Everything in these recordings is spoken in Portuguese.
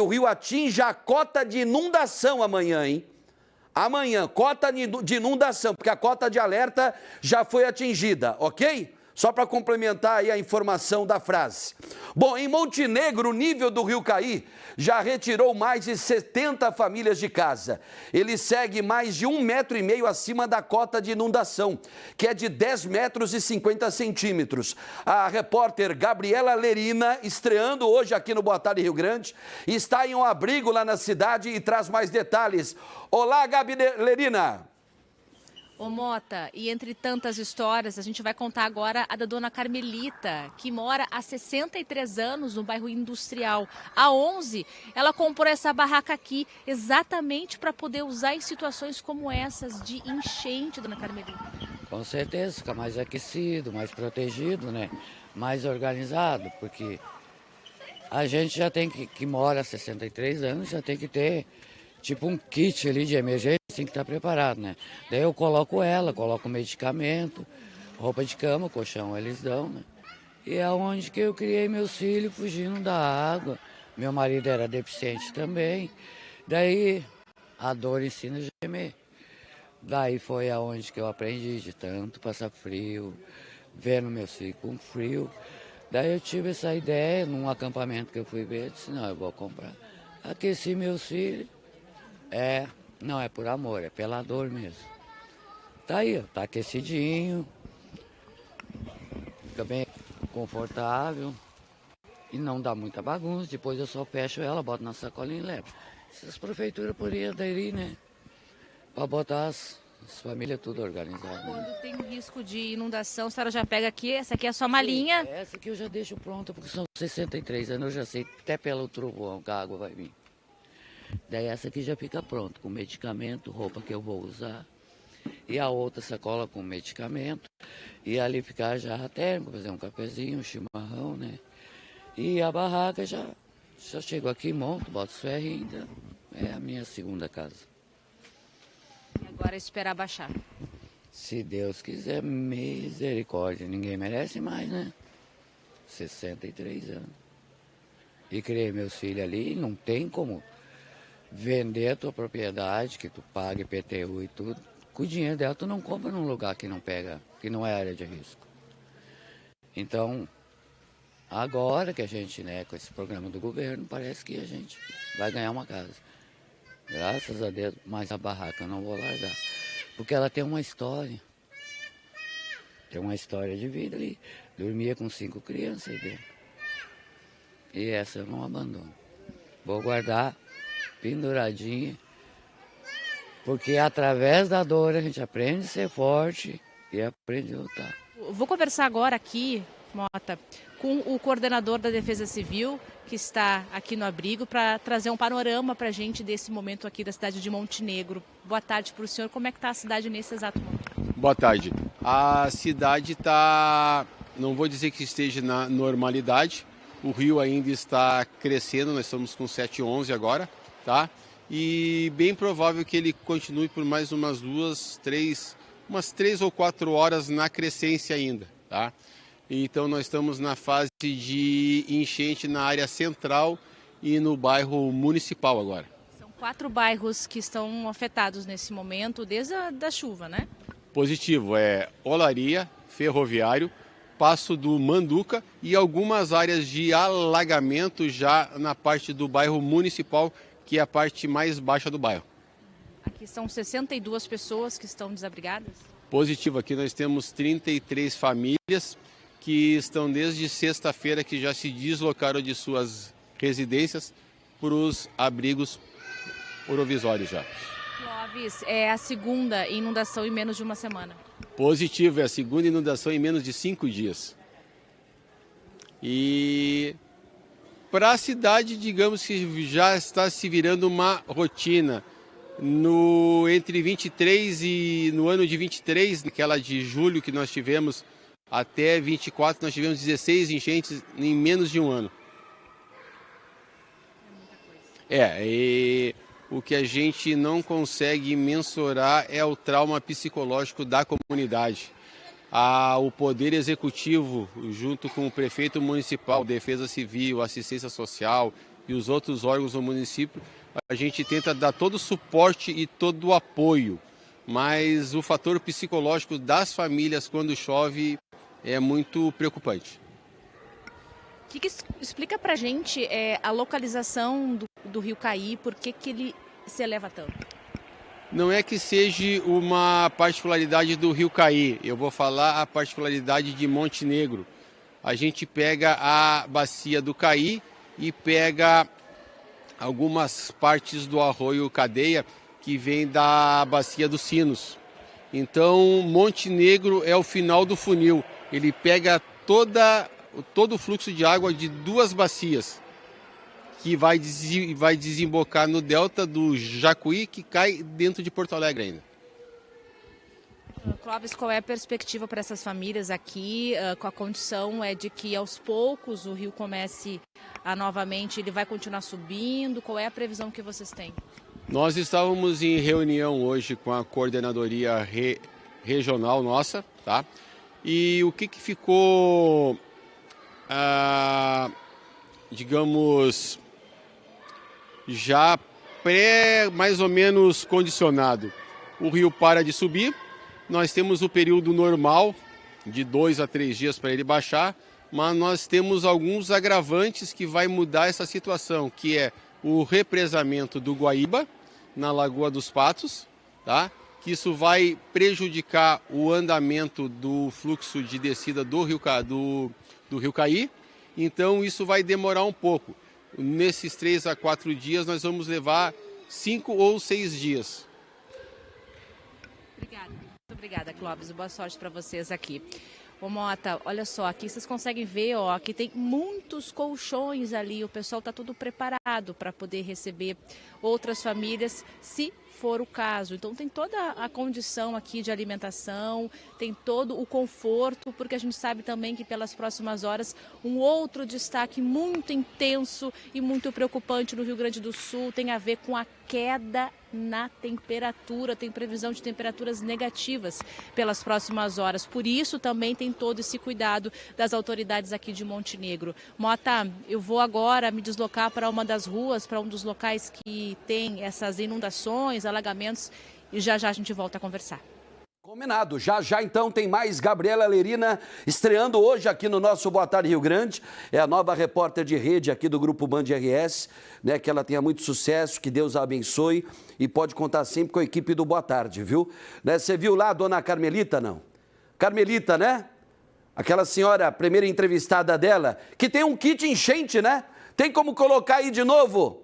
o rio atinja a cota de inundação amanhã, hein? Amanhã, cota de inundação, porque a cota de alerta já foi atingida, ok? Só para complementar aí a informação da frase. Bom, em Montenegro, o nível do rio Caí já retirou mais de 70 famílias de casa. Ele segue mais de 1,5 metro acima da cota de inundação, que é de 10 metros e 50 centímetros. A repórter Gabriela Lerina, estreando hoje aqui no Boa Tarde Rio Grande, está em um abrigo lá na cidade e traz mais detalhes. Olá, Gabi Lerina. Ô Mota, e entre tantas histórias, a gente vai contar agora a da dona Carmelita, que mora há 63 anos no bairro Industrial. Há 11, ela comprou essa barraca aqui exatamente para poder usar em situações como essas de enchente, dona Carmelita. Com certeza, fica mais aquecido, mais protegido, né? Mais organizado, porque a gente já tem que mora há 63 anos, já tem que ter tipo um kit ali de emergência, tem que estar preparado, né? Daí eu coloco medicamento, roupa de cama, colchão eles dão, né? E é onde que eu criei meus filhos fugindo da água. Meu marido era deficiente também. Daí a dor ensina a gemer. Daí foi aonde que eu aprendi de tanto passar frio, vendo meus filhos com frio. Daí eu tive essa ideia num acampamento que eu fui ver, disse, não, eu vou comprar. Aqueci meus filhos. Não é por amor, é pela dor mesmo. Tá aí, ó, tá aquecidinho, fica bem confortável e não dá muita bagunça. Depois eu só fecho ela, boto na sacolinha e levo. Essas prefeituras poderiam aderir, né? Pra botar as famílias tudo organizadas. Quando tem risco de inundação, a senhora já pega aqui, essa aqui é a sua malinha? Sim, essa aqui eu já deixo pronta, porque são 63 anos, eu já sei até pelo trovão que a água vai vir. Daí essa aqui já fica pronta, com medicamento, roupa que eu vou usar. E a outra sacola com medicamento. E ali ficar já térmico, fazer um cafezinho, um chimarrão, né? E a barraca já chego aqui, monto, boto os ferrinhos. É a minha segunda casa. E agora é esperar baixar. Se Deus quiser, misericórdia. Ninguém merece mais, né? 63 anos. E criei meus filhos ali, não tem como vender a tua propriedade, que tu paga IPTU e tudo. Com o dinheiro dela, tu não compra num lugar que não pega, que não é área de risco. Então, agora que a gente, né, com esse programa do governo, parece que a gente vai ganhar uma casa. Graças a Deus, mas a barraca eu não vou largar. Porque ela tem uma história. Tem uma história de vida ali. Dormia com 5 crianças aí dentro. E essa eu não abandono. Vou guardar penduradinha, porque através da dor a gente aprende a ser forte e aprende a lutar. Vou conversar agora aqui, Mota, com o coordenador da Defesa Civil, que está aqui no abrigo, para trazer um panorama para a gente desse momento aqui da cidade de Montenegro. Boa tarde para o senhor, como é que está a cidade nesse exato momento? Boa tarde. A cidade está, não vou dizer que esteja na normalidade, o rio ainda está crescendo, nós estamos com 7,11 agora, tá? E bem provável que ele continue por mais umas 3 ou 4 horas na crescência ainda, tá? Então nós estamos na fase de enchente na área central e no bairro municipal agora. São 4 bairros que estão afetados nesse momento, desde a da chuva, né? Positivo, Olaria, Ferroviário, Passo do Manduca e algumas áreas de alagamento já na parte do bairro municipal, que é a parte mais baixa do bairro. Aqui são 62 pessoas que estão desabrigadas? Positivo, aqui nós temos 33 famílias que estão desde sexta-feira que já se deslocaram de suas residências para os abrigos provisórios já. Clóvis, é a segunda inundação em menos de uma semana. Positivo, é a segunda inundação em menos de 5 dias. E para a cidade, digamos que já está se virando uma rotina. Entre 23 e no ano de 23, naquela de julho que nós tivemos, até 24, nós tivemos 16 enchentes em menos de um ano. E o que a gente não consegue mensurar é o trauma psicológico da comunidade. O Poder Executivo, junto com o Prefeito Municipal, Defesa Civil, Assistência Social, e os outros órgãos do município, a gente tenta dar todo o suporte e todo o apoio, mas o fator psicológico das famílias quando chove é muito preocupante. Explica pra gente a localização do rio Caí, por que ele se eleva tanto? Não é que seja uma particularidade do rio Caí, eu vou falar a particularidade de Montenegro. A gente pega a bacia do Caí e pega algumas partes do arroio Cadeia que vem da bacia dos Sinos. Então, Montenegro é o final do funil, ele pega todo o fluxo de água de duas bacias, que vai desembocar no delta do Jacuí, que cai dentro de Porto Alegre ainda. Clóvis, qual é a perspectiva para essas famílias aqui, com a condição de que aos poucos o rio comece a novamente, ele vai continuar subindo? Qual é a previsão que vocês têm? Nós estávamos em reunião hoje com a coordenadoria regional nossa, tá? E o que ficou, digamos, já mais ou menos condicionado. O rio para de subir, nós temos o período normal de 2 a 3 dias para ele baixar, mas nós temos alguns agravantes que vai mudar essa situação, que é o represamento do Guaíba na Lagoa dos Patos, tá? Que isso vai prejudicar o andamento do fluxo de descida do rio Caí, então isso vai demorar um pouco. Nesses 3 a 4 dias nós vamos levar 5 ou 6 dias. Obrigada. Muito obrigada, Clóvis. Boa sorte para vocês aqui. Ô Mota, olha só, aqui vocês conseguem ver, ó, que tem muitos colchões ali, o pessoal está tudo preparado para poder receber outras famílias, se for o caso. Então tem toda a condição aqui de alimentação, tem todo o conforto, porque a gente sabe também que pelas próximas horas um outro destaque muito intenso e muito preocupante no Rio Grande do Sul tem a ver com a queda na temperatura, tem previsão de temperaturas negativas pelas próximas horas. Por isso também tem todo esse cuidado das autoridades aqui de Montenegro. Mota, eu vou agora me deslocar para uma das ruas, para um dos locais que tem essas inundações, alagamentos, e já a gente volta a conversar. Combinado. Já então tem mais Gabriela Lerina estreando hoje aqui no nosso Boa Tarde Rio Grande. É a nova repórter de rede aqui do Grupo Band RS, né? Que ela tenha muito sucesso, que Deus a abençoe e pode contar sempre com a equipe do Boa Tarde, viu? Né? Você viu lá a dona Carmelita, não? Carmelita, né? Aquela senhora, primeira entrevistada dela, que tem um kit enchente, né? Tem como colocar aí de novo?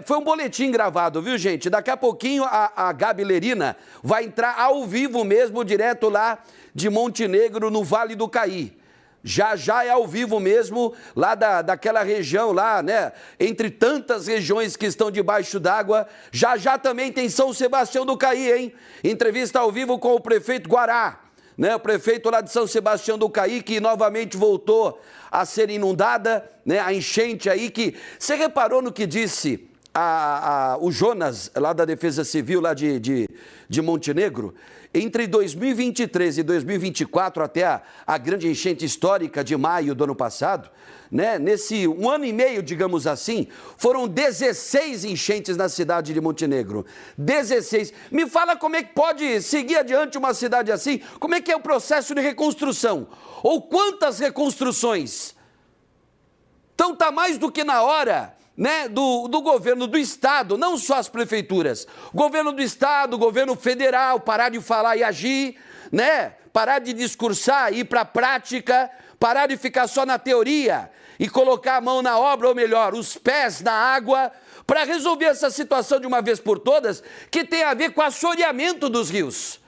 Foi um boletim gravado, viu, gente? Daqui a pouquinho a Gabi Lerina vai entrar ao vivo mesmo, direto lá de Montenegro, no Vale do Caí. Já é ao vivo mesmo, lá daquela região lá, né? Entre tantas regiões que estão debaixo d'água. Já também tem São Sebastião do Caí, hein? Entrevista ao vivo com o prefeito Guará, né? O prefeito lá de São Sebastião do Caí, que novamente voltou a ser inundada, né? A enchente aí que... Você reparou no que disse... o Jonas, lá da Defesa Civil, lá de Montenegro, entre 2023 e 2024, até a grande enchente histórica de maio do ano passado, né, nesse 1 ano e meio, digamos assim, foram 16 enchentes na cidade de Montenegro. 16. Me fala como é que pode seguir adiante uma cidade assim? Como é que é o processo de reconstrução? Ou quantas reconstruções? Então tá mais do que na hora... né, do governo do estado, não só as prefeituras, governo do estado, governo federal, parar de falar e agir, né, parar de discursar e ir para a prática, parar de ficar só na teoria e colocar a mão na obra, ou melhor, os pés na água, para resolver essa situação de uma vez por todas, que tem a ver com o assoreamento dos rios.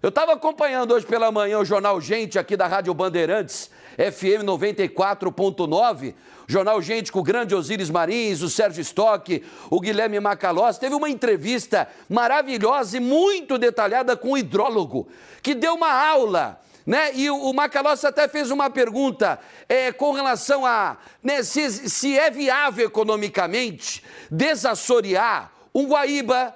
Eu estava acompanhando hoje pela manhã o Jornal Gente aqui da Rádio Bandeirantes, FM 94.9, Jornal Gente com o grande Osíris Marins, o Sérgio Stock, o Guilherme Macalossi. Teve uma entrevista maravilhosa e muito detalhada com um hidrólogo, que deu uma aula, né? E o Macalossi até fez uma pergunta com relação a, né, se é viável economicamente desassorear um Guaíba,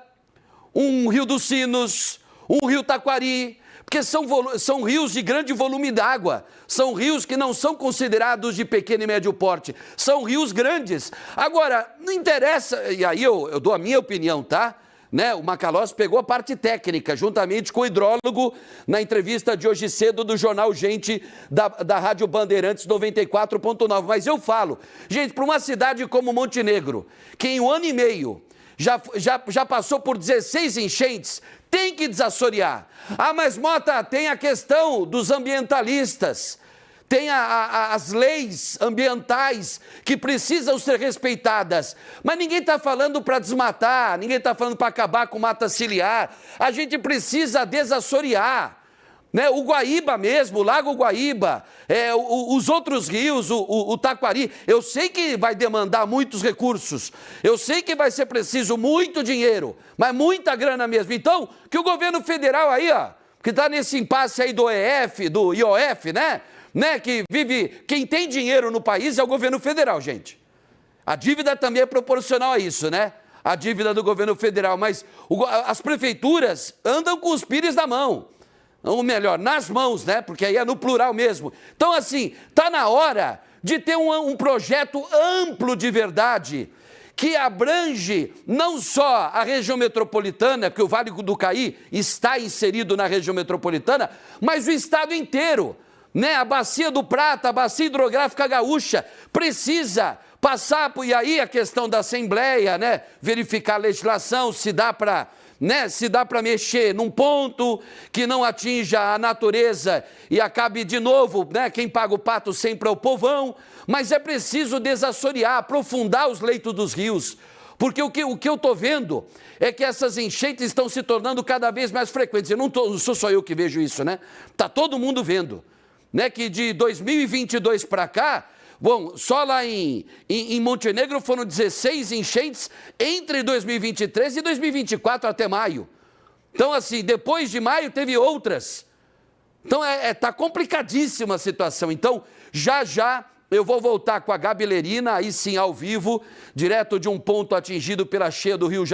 um Rio dos Sinos, um Rio Taquari, Porque são rios de grande volume d'água, são rios que não são considerados de pequeno e médio porte, são rios grandes. Agora, não interessa, e aí eu dou a minha opinião, tá? Né, o Macalossi pegou a parte técnica, juntamente com o hidrólogo, na entrevista de hoje cedo do Jornal Gente, da Rádio Bandeirantes 94.9. Mas eu falo, gente, para uma cidade como Montenegro, que em 1 ano e meio já passou por 16 enchentes, tem que desassorear. Ah, mas Mota, tem a questão dos ambientalistas, tem as leis ambientais que precisam ser respeitadas, mas ninguém está falando para desmatar, ninguém está falando para acabar com mata ciliar, a gente precisa desassorear, né? O Guaíba mesmo, o Lago Guaíba, os outros rios, o Taquari, eu sei que vai demandar muitos recursos, eu sei que vai ser preciso muito dinheiro, mas muita grana mesmo. Então, que o governo federal aí, ó, que está nesse impasse aí do IOF, né, que vive, quem tem dinheiro no país é o governo federal, gente. A dívida também é proporcional a isso, né? A dívida do governo federal, mas as prefeituras andam com os pires na mão, ou melhor, nas mãos, né? Porque aí é no plural mesmo. Então, assim, tá na hora de ter um projeto amplo de verdade, que abrange não só a região metropolitana, que o Vale do Caí está inserido na região metropolitana, mas o estado inteiro. Né, a Bacia do Prata, a Bacia Hidrográfica Gaúcha, precisa passar, e aí a questão da Assembleia, né, verificar a legislação, se dá para mexer num ponto que não atinja a natureza e acabe de novo, né, quem paga o pato sempre é o povão, mas é preciso desassorear, aprofundar os leitos dos rios, porque o que eu estou vendo é que essas enchentes estão se tornando cada vez mais frequentes. Não sou só eu que vejo isso, né? Está todo mundo vendo. Né, que de 2022 para cá, bom, só lá em Montenegro foram 16 enchentes entre 2023 e 2024 até maio. Então, assim, depois de maio teve outras. Então, tá complicadíssima a situação. Então, já eu vou voltar com a Gabi Lerina, aí sim, ao vivo, direto de um ponto atingido pela cheia do Rio